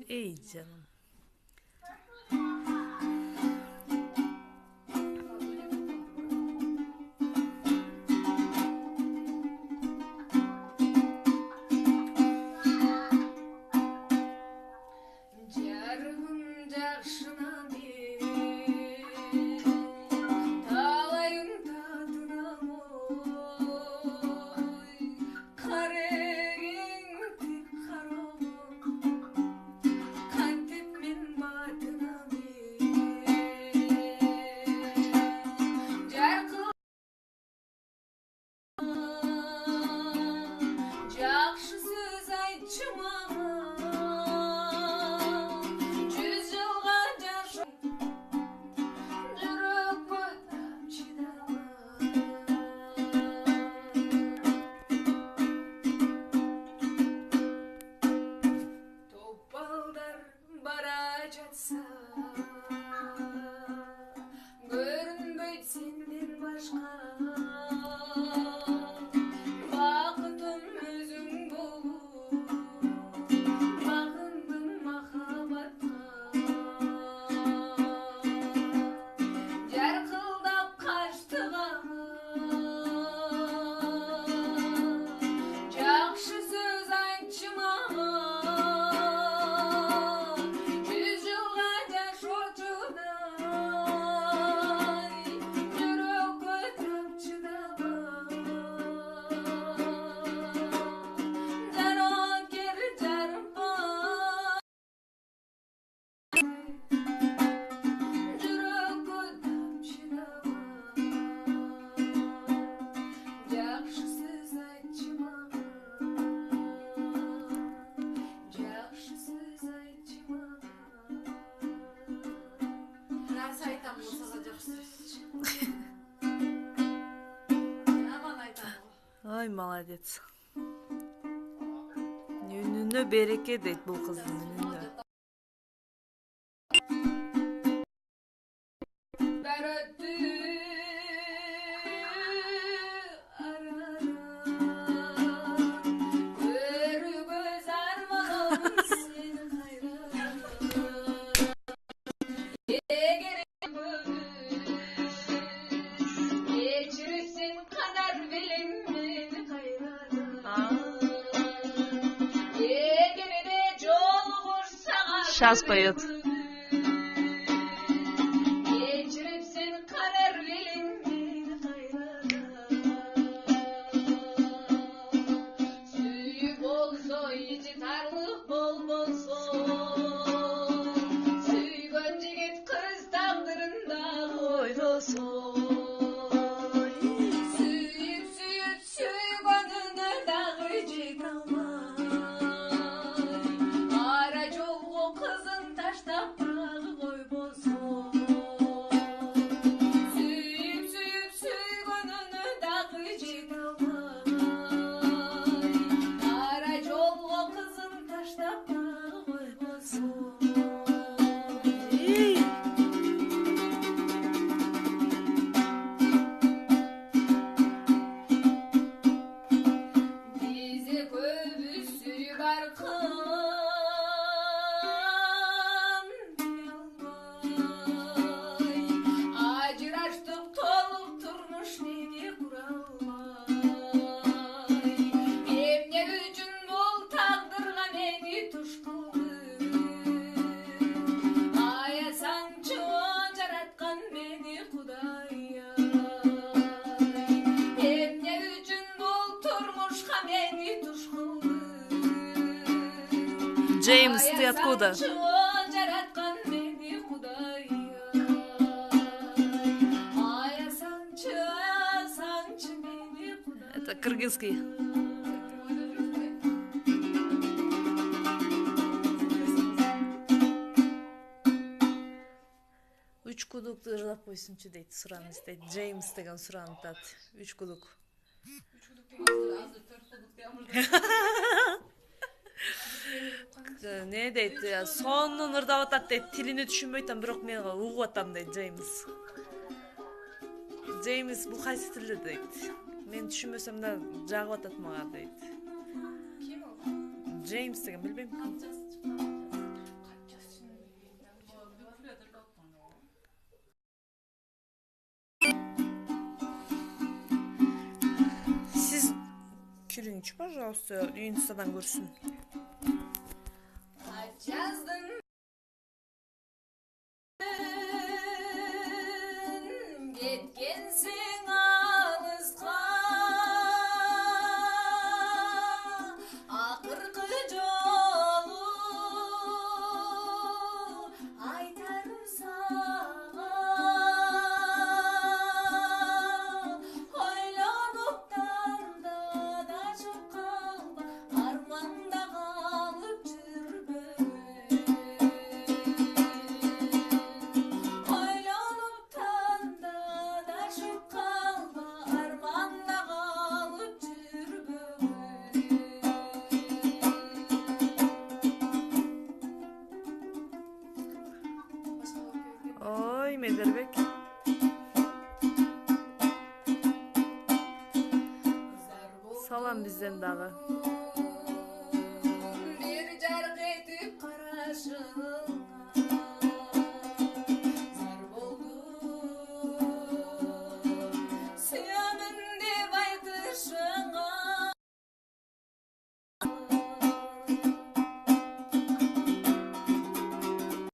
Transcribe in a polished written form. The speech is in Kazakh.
İyi canım. Ay молодец. Үнüne bereket et bu kızın үнüne. Сейчас поет. Джеймс, ты откуда? Жараткан мени Кудай. Аясаңчы мени Кудай. Это кыргызский. Үч кудукту ырдап койсунчу дейт, суранып дейт. Джеймс деген суранып атат. Үч кудук. Не дейт, сонун ырдап атат дейт, тилини түшүнбөй атам, бирок мен угуп атам дейт Джеймс. Джеймс бул кайсы тилде дейт. Мен түшүнбөсөм да жагып атат мага дейт. Ким ол? Джеймс деген билбейм. Сиз күлүңчү, пожалуйста, Инстадан көрсүн. Жаздың кеткенсің алысқа, ақырғы жолу айтарым саған. Ойланып таңда да жоқ қалма, арманда қалып жүрбе. Ойланып таңда да жоқ қалма, арманда қалып жүрбе. Ой, Медербек. Салам бизден дагы.